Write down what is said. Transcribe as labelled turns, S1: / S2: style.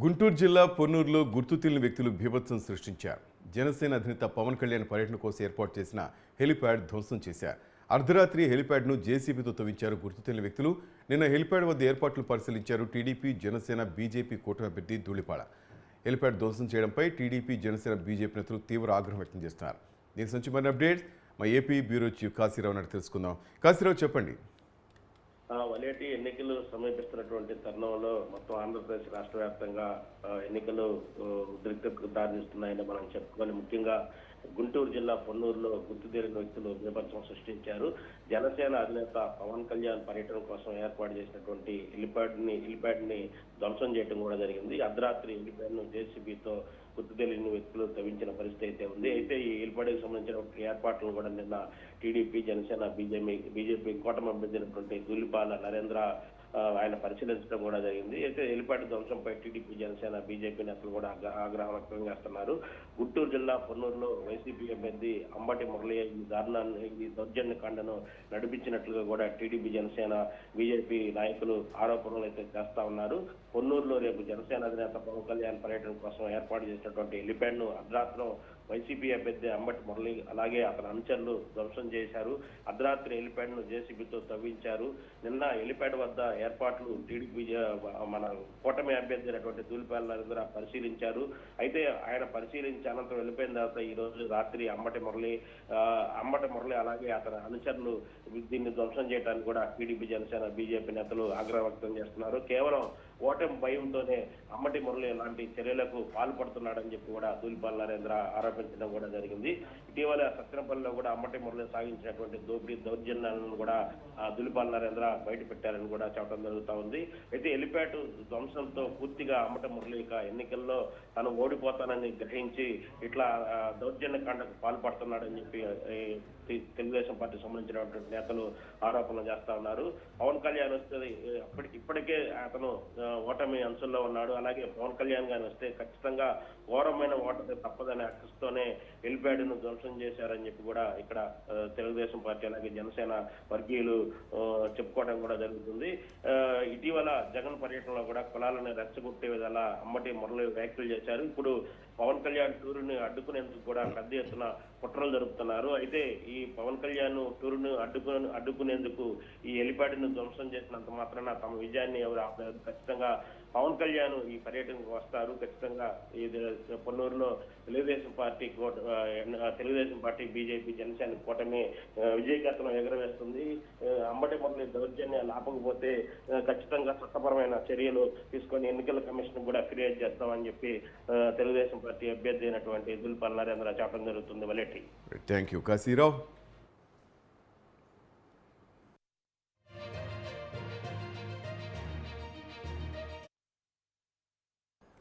S1: గుంటూరు జిల్లా పొన్నూరులో గుర్తు తెలియని వ్యక్తులు బీభత్సం సృష్టించారు. జనసేన అధినేత పవన్ కళ్యాణ్ పర్యటన కోసం ఏర్పాటు చేసిన హెలిప్యాడ్ ధ్వంసం చేశారు. అర్ధరాత్రి హెలిప్యాడ్ను జేసీబీతో తవ్వించారు గుర్తు తెలియని వ్యక్తులు. నిన్న హెలిప్యాడ్ వద్ద ఏర్పాట్లు పరిశీలించారు టీడీపీ, జనసేన, బీజేపీ కూటమి అభ్యర్థి ధూళిపాడ. హెలిప్యాడ్ ధ్వంసం చేయడంపై టీడీపీ, జనసేన, బీజేపీ నేతలు తీవ్ర ఆగ్రహం వ్యక్తం చేస్తున్నారు. దీనికి సంబంధించి మరిన్ని అప్డేట్స్ మా AP bureau chief Kasirao Naidu తెలుసుకుందాం. కాశీరావు, చెప్పండి.
S2: వలేటి ఎన్నికలు సమీపిస్తున్నటువంటి తరుణంలో మొత్తం ఆంధ్రప్రదేశ్ రాష్ట్ర వ్యాప్తంగా ఎన్నికలు ఉద్రిక్తతకు దారితీస్తున్నాయని మనం చెప్పుకొని, ముఖ్యంగా గుంటూరు జిల్లా పొన్నూరులో గుర్తు తెలియని వ్యక్తులు బీభత్సం సృష్టించారు. జనసేన అధినేత పవన్ కళ్యాణ్ పర్యటన కోసం ఏర్పాటు చేసినటువంటి హెలిప్యాడ్ ని ధ్వంసం చేయడం కూడా జరిగింది. అర్ధరాత్రి హెలిప్యాడ్ ను జేసీబీతో గుర్తు తెలియని వ్యక్తులు తవ్వించిన పరిస్థితి అయితే ఉంది. అయితే ఈ హెలిప్యాడ్కి సంబంధించిన ఏర్పాట్లను కూడా నిన్న టీడీపీ, జనసేన, బీజేపీ కూటమి అభ్యర్థి ధూళిపాల నరేంద్ర ఆయన పరిశీలించడం కూడా జరిగింది. అయితే హెలిప్యాడ్ ధ్వంసంపై టీడీపీ, జనసేన, బీజేపీ నేతలు కూడా ఆగ్రహం వ్యక్తం చేస్తున్నారు. గుంటూరు జిల్లా పొన్నూరులో వైసీపీ అభ్యర్థి అంబటి మురళి ఈ దౌర్జన్య కాండను నడిపించినట్లుగా కూడా టీడీపీ, జనసేన, బీజేపీ నాయకులు ఆరోపణలు అయితే చేస్తా ఉన్నారు. పొన్నూరులో రేపు జనసేన అధినేత పవన్ కళ్యాణ్ పర్యటన కోసం ఏర్పాటు చేసినటువంటి హెలిప్యాడ్ ను అర్ధరాత్రం వైసీపీ అభ్యర్థి అంబటి మురళి అలాగే అతని అనుచరులు ధ్వంసం చేశారు. అర్ధరాత్రి హెలిప్యాడ్ ను జేసీబీతో తవ్వించారు. నిన్న హెలిప్యాడ్ వద్ద ఏర్పాట్లు టీడీపీ మన కూటమి అభ్యర్థి అయినటువంటి ధూళిపాల నరేంద్ర పరిశీలించారు. అయితే ఆయన పరిశీలించి అనంతరం వెళ్ళిపోయిన తర్వాత ఈ రోజు రాత్రి అంబటి మురళి అలాగే అతని అనుచరులు దీన్ని ధ్వంసం చేయడానికి కూడా టీడీపీ, జనసేన, బీజేపీ నేతలు ఆగ్రహం వ్యక్తం చేస్తున్నారు. కేవలం ఓటమి భయంతోనే అంబటి మురళి లాంటి చర్యలకు పాల్పడుతున్నాడని చెప్పి కూడా ధూళిపాల నరేంద్ర ఆరోపించడం కూడా జరిగింది. ఇటీవల సత్యనపల్లిలో కూడా అంబటి మురళి సాగించినటువంటి దౌర్జన్యాలను కూడా ధూళిపాల నరేంద్ర బయట పెట్టారని కూడా చెప్పడం జరుగుతూ ఉంది. అయితే హెలిప్యాడ్ ధ్వంసంతో పూర్తిగా అంబటి మురళి ఎన్నికల్లో తను ఓడిపోతానని గ్రహించి ఇట్లా దౌర్జన్య కాండకు పాల్పడుతున్నాడని చెప్పి తెలుగుదేశం పార్టీ సంబంధించినటువంటి నేతలు ఆరోపణలు చేస్తా ఉన్నారు. పవన్ కళ్యాణ్ వస్తే ఇప్పటికే అతను ఓటమి అంశంలో ఉన్నాడు. అలాగే పవన్ కళ్యాణ్ గారిని వస్తే ఖచ్చితంగా ఘోరమైన ఓటమి తప్పదనే అక్కస్తోనే హెలిప్యాడ్ ను ధ్వంసం చేశారని చెప్పి కూడా ఇక్కడ తెలుగుదేశం పార్టీ అలాగే జనసేన వర్గీయులు చెప్పుకోవడం కూడా జరుగుతుంది. ఇటీవల జగన్ పర్యటనలో కూడా కులాలను రెచ్చగొట్టే విధాలా అంబటి మురళి వ్యాఖ్యలు చేశారు. ఇప్పుడు పవన్ కళ్యాణ్ టూరుని అడ్డుకునేందుకు కూడా పెద్ద ఎత్తున కుట్రలు జరుపుతున్నారు. అయితే ఈ పవన్ కళ్యాణ్ టూరును అడ్డుకునేందుకు ఈ హెలిప్యాడ్ ను ధ్వంసం చేసినంత మాత్రాన తమ విజయాన్ని ఎవరు ఆపలేరు. ఖచ్చితంగా పవన్ కళ్యాణ్ ఈ పర్యటనకు వస్తారు. ఖచ్చితంగా పొన్నూరులో తెలుగుదేశం పార్టీ, బీజేపీ, జనసేన కూటమి విజయకేతనం ఎగరవేస్తుంది. అంబటి మురళి దౌర్జన్యాలు ఆపకపోతే ఖచ్చితంగా చట్టపరమైన చర్యలు తీసుకొని ఎన్నికల కమిషన్ కూడా ఫిర్యాదు చేస్తామని చెప్పి తెలుగుదేశం పార్టీ అభ్యర్థి అయినటువంటి ధూళిపాల నరేంద్ర చెప్పడం జరుగుతుంది. వలేటి.
S1: Thank you Kasirao.